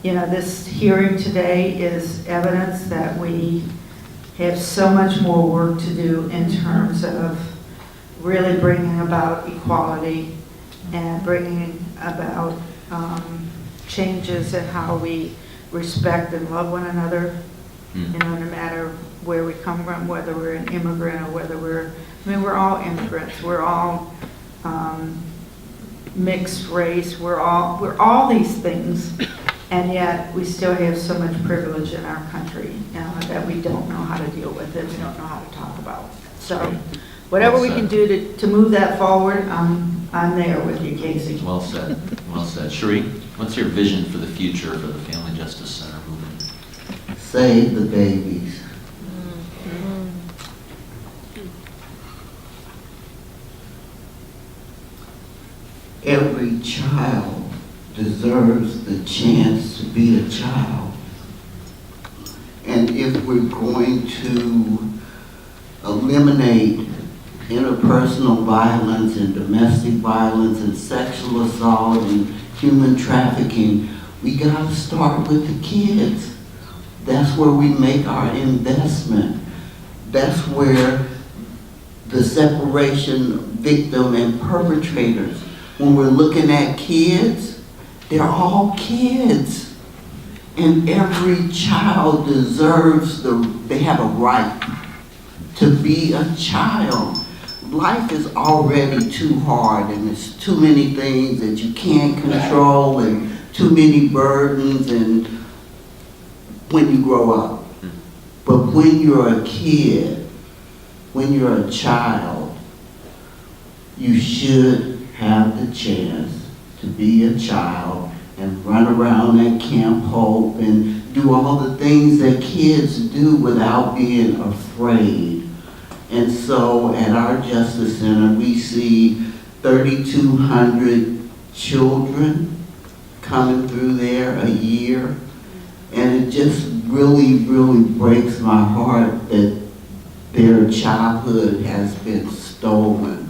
this hearing today is evidence that we have so much more work to do in terms of really bringing about equality and bringing about changes in how we respect and love one another, no matter where we come from, whether we're an immigrant or whether we're all immigrants, we're all mixed race, we're all these things, and yet we still have so much privilege in our country that we don't know how to deal with it, we don't know how to talk about. So whatever we can do to move that forward, I'm there with you, Casey. Well said. Well said. Cherri, what's your vision for the future for the Family Justice Center movement? Save the babies. Every child deserves the chance to be a child. And if we're going to eliminate interpersonal violence and domestic violence and sexual assault and human trafficking, we gotta start with the kids. That's where we make our investment. That's where the separation, victim and perpetrators. When we're looking at kids, they're all kids. And every child deserves they have a right to be a child. Life is already too hard, and there's too many things that you can't control, and too many burdens, and when you grow up. But when you're a kid, when you're a child, you should have the chance to be a child and run around at Camp Hope and do all the things that kids do without being afraid. And so at our Justice Center, we see 3,200 children coming through there a year. And it just really, really breaks my heart that their childhood has been stolen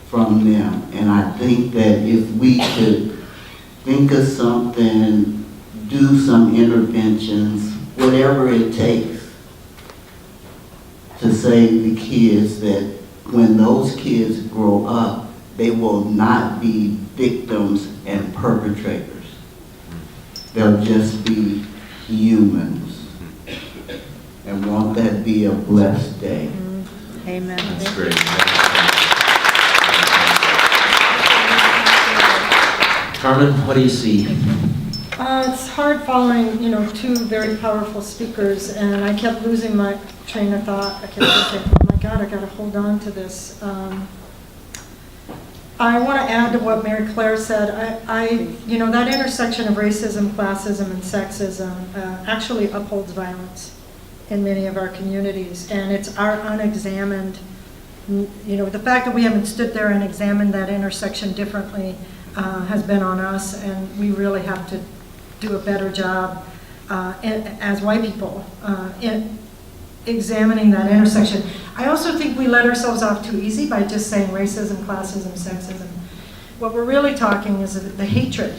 from them. And I think that if we could think of something, do some interventions, whatever it takes, to save the kids, that when those kids grow up, they will not be victims and perpetrators. They'll just be humans. And won't that be a blessed day? Amen. That's great. Carmen, what do you see? It's hard following, two very powerful speakers, and I kept losing my train of thought. I kept thinking, oh my God, I gotta hold on to this. I want to add to what Mary Claire said. That intersection of racism, classism, and sexism actually upholds violence in many of our communities, and it's our unexamined, the fact that we haven't stood there and examined that intersection differently has been on us, and we really have to do a better job as white people in examining that intersection. I also think we let ourselves off too easy by just saying racism, classism, sexism. What we're really talking is the hatred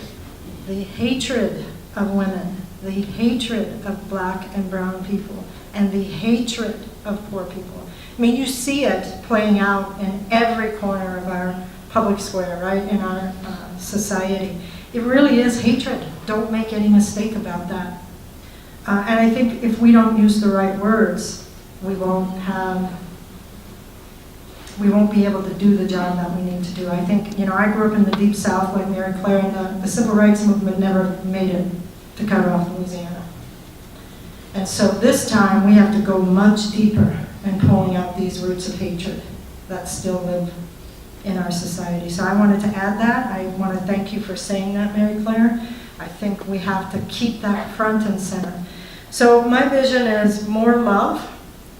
of women, the hatred of black and brown people, and the hatred of poor people. I mean, you see it playing out in every corner of our public square, right, in our society. It really is hatred. Don't make any mistake about that. And I think if we don't use the right words, we won't be able to do the job that we need to do. I think, I grew up in the Deep South like Mary Claire, and the Civil Rights Movement never made it to cut off Louisiana. And so this time we have to go much deeper in pulling out these roots of hatred that still live in our society. So I wanted to add that. I want to thank you for saying that, Mary Claire. I think we have to keep that front and center. So my vision is more love,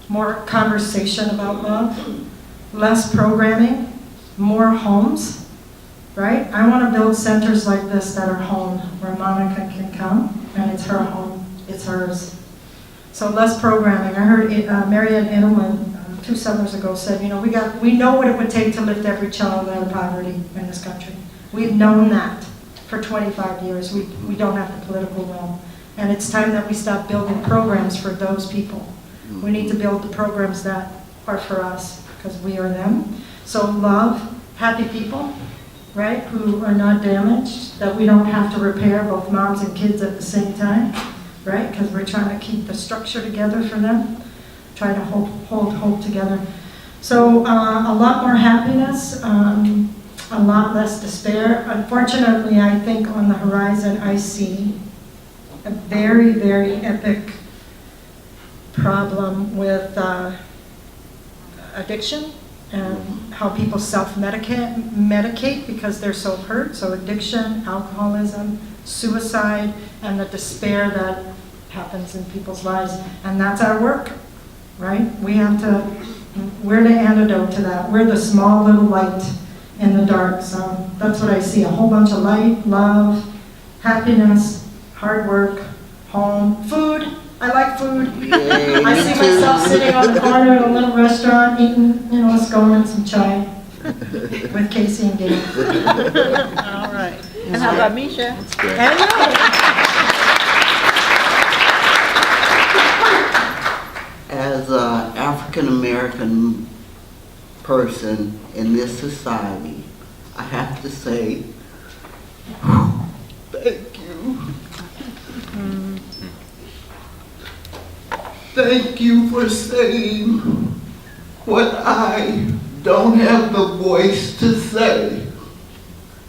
more conversation about love, less programming, more homes, right? I want to build centers like this that are home, where Monica can come, and it's her home, it's hers. So less programming. I heard Marianne Edelman 2 summers ago said, we know what it would take to lift every child out of poverty in this country. We've known that for 25 years. We don't have the political will. And it's time that we stop building programs for those people. We need to build the programs that are for us, because we are them. So love, happy people, right, who are not damaged, that we don't have to repair, both moms and kids at the same time, right, because we're trying to keep the structure together for them, try to hold hope together. So a lot more happiness, a lot less despair. Unfortunately, I think on the horizon I see a very, very epic problem with addiction and how people self-medicate because they're so hurt. So addiction, alcoholism, suicide, and the despair that happens in people's lives. And that's our work, right? We're the antidote to that. We're the small little light in the dark. So that's what I see, a whole bunch of light, love, happiness, hard work, home, food. I like food. Yay, I see myself sitting on the corner in a little restaurant eating, a scone and some chai with Casey and Gail. All right. And how about Misha? As an African American person in this society, I have to say, thank you. Thank you for saying what I don't have the voice to say.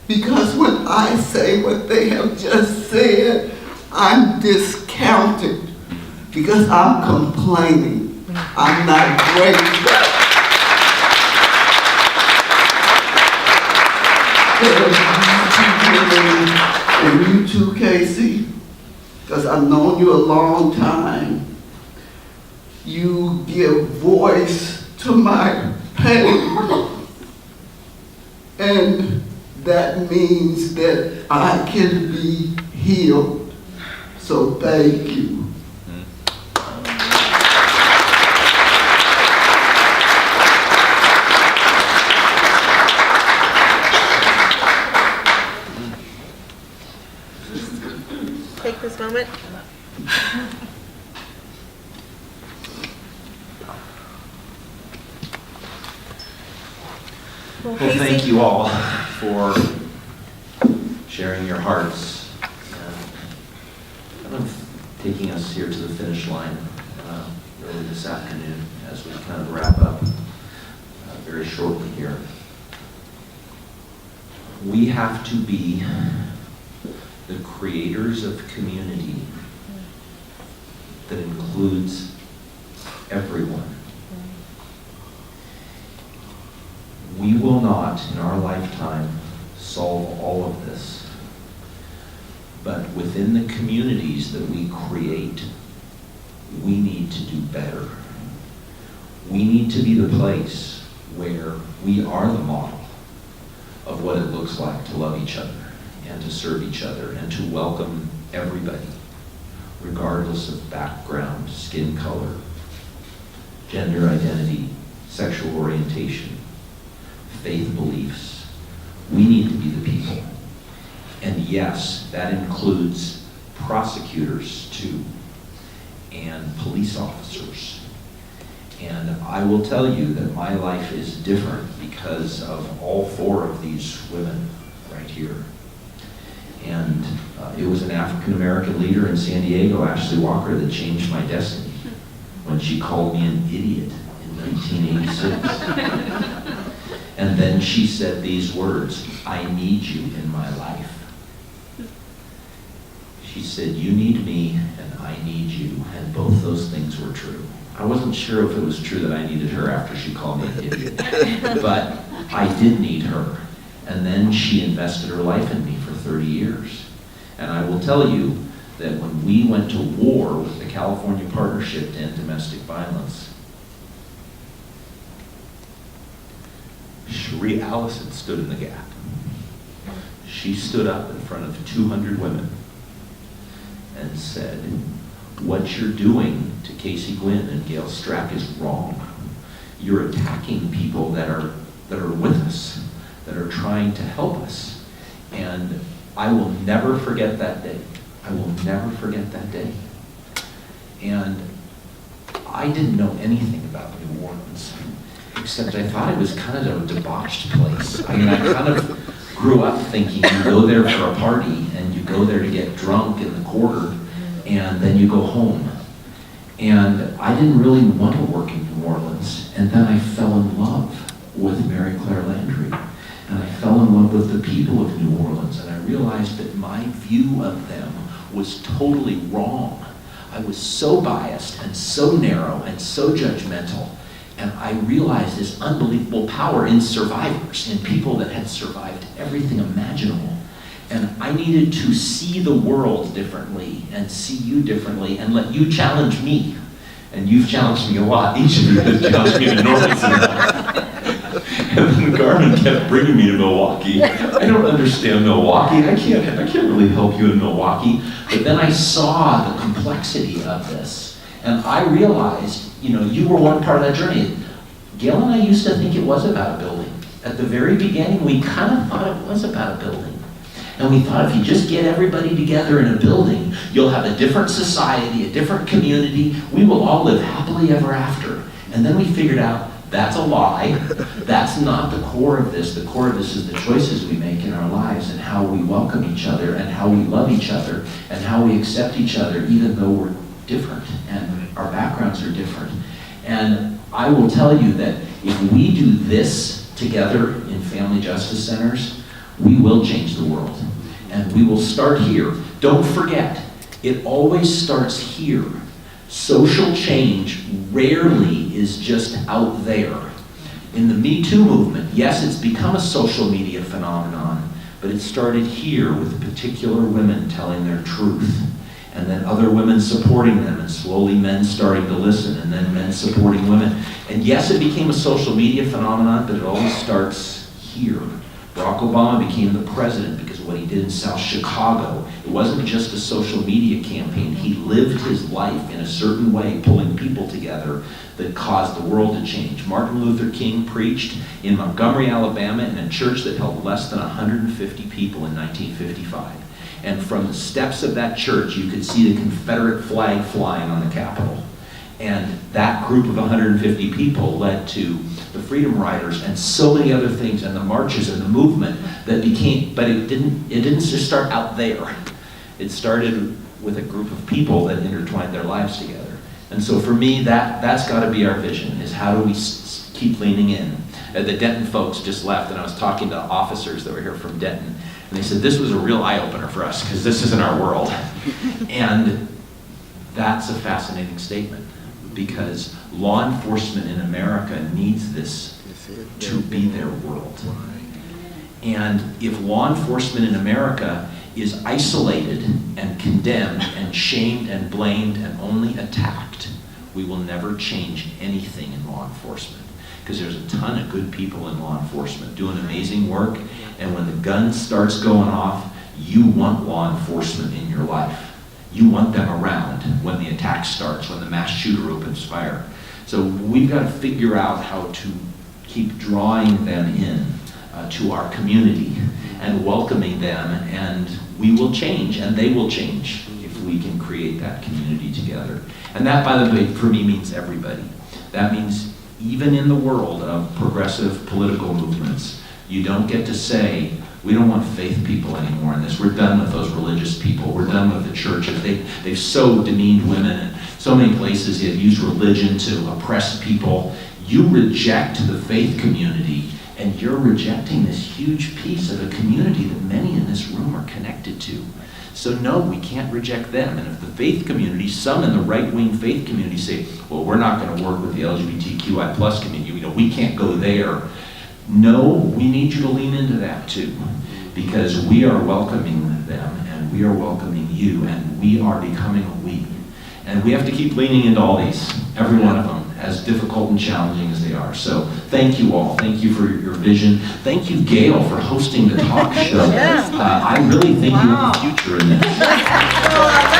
Because when I say what they have just said, I'm discounted. because I'm complaining. I'm not grateful. And you too, Casey, because I've known you a long time. You give voice to my pain. And that means that I can be healed. So thank you. Take this moment. Well, thank you all for sharing your hearts and kind of taking us here to the finish line early this afternoon as we kind of wrap up very shortly here. We have to be the creators of community that includes everyone. We will not, in our lifetime, solve all of this. But within the communities that we create, we need to do better. We need to be the place where we are the model of what it looks like to love each other and to serve each other and to welcome everybody, regardless of background, skin color, gender identity, sexual orientation, faith beliefs. We need to be the people. And yes, that includes prosecutors too, and police officers. And I will tell you that my life is different because of all four of these women right here. And it was an African-American leader in San Diego, Ashley Walker, that changed my destiny when she called me an idiot in 1986. And then she said these words, "I need you in my life." She said, "You need me and I need you," and both those things were true. I wasn't sure if it was true that I needed her after she called me an idiot, but I did need her. And then she invested her life in me for 30 years. And I will tell you that when we went to war with the California Partnership to End Domestic Violence, Cherri Allison stood in the gap. She stood up in front of 200 women and said, "What you're doing to Casey Gwynn and Gael Strack is wrong. You're attacking people that are with us, that are trying to help us." And I will never forget that day. I will never forget that day. And I didn't know anything about New Orleans, except I thought it was kind of a debauched place. I mean, I kind of grew up thinking you go there for a party and you go there to get drunk in the quarter and then you go home. And I didn't really want to work in New Orleans. And then I fell in love with Mary Claire Landry. And I fell in love with the people of New Orleans. And I realized that my view of them was totally wrong. I was so biased and so narrow and so judgmental. And I realized this unbelievable power in survivors, in people that had survived everything imaginable. And I needed to see the world differently and see you differently and let you challenge me. And you've challenged me a lot. Each of you has challenged me enormously. And then Carmen kept bringing me to Milwaukee. I don't understand Milwaukee. I can't really help you in Milwaukee. But then I saw the complexity of this. And I realized, you were one part of that journey. Gail and I used to think it was about a building. At the very beginning, we kind of thought it was about a building. And we thought if you just get everybody together in a building, you'll have a different society, a different community. We will all live happily ever after. And then we figured out that's a lie. That's not the core of this. The core of this is the choices we make in our lives and how we welcome each other and how we love each other and how we accept each other even though we're different and our backgrounds are different. And I will tell you that if we do this together in family justice centers, we will change the world. And we will start here. Don't forget, it always starts here. Social change rarely is just out there. In the Me Too movement, yes, it's become a social media phenomenon, but it started here with particular women telling their truth, and then other women supporting them, and slowly men starting to listen, and then men supporting women. And yes, it became a social media phenomenon, but it always starts here. Barack Obama became the president because of what he did in South Chicago. It wasn't just a social media campaign. He lived his life in a certain way, pulling people together that caused the world to change. Martin Luther King preached in Montgomery, Alabama, in a church that held less than 150 people in 1955. And from the steps of that church, you could see the Confederate flag flying on the Capitol. And that group of 150 people led to the Freedom Riders and so many other things, and the marches and the movement that became, but it didn't just start out there. It started with a group of people that intertwined their lives together. And so for me, that's got to be our vision, is how do we keep leaning in. The Denton folks just left, and I was talking to officers that were here from Denton, and they said this was a real eye-opener for us, because this isn't our world. And that's a fascinating statement, because law enforcement in America needs this to be their world. And if law enforcement in America is isolated and condemned and shamed and blamed and only attacked, we will never change anything in law enforcement. Because there's a ton of good people in law enforcement doing amazing work, and when the gun starts going off, you want law enforcement in your life. You want them around when the attack starts, when the mass shooter opens fire. So we've got to figure out how to keep drawing them in to our community and welcoming them, and we will change, and they will change if we can create that community together. And that, by the way, for me means everybody. That means even in the world of progressive political movements, you don't get to say, we don't want faith people anymore in this. We're done with those religious people. We're done with the churches. They've so demeaned women, and so many places have used religion to oppress people. You reject the faith community, and you're rejecting this huge piece of a community that many in this room are connected to. So no, we can't reject them. And if the faith community, some in the right-wing faith community say, well, we're not going to work with the LGBTQI plus community, we can't go there. No, we need you to lean into that too, because we are welcoming them, and we are welcoming you, and we are becoming a we. And we have to keep leaning into all these, every one of them, as difficult and challenging as they are. So thank you all. Thank you for your vision. Thank you, Gail, for hosting the talk show. I really think you have a future in this.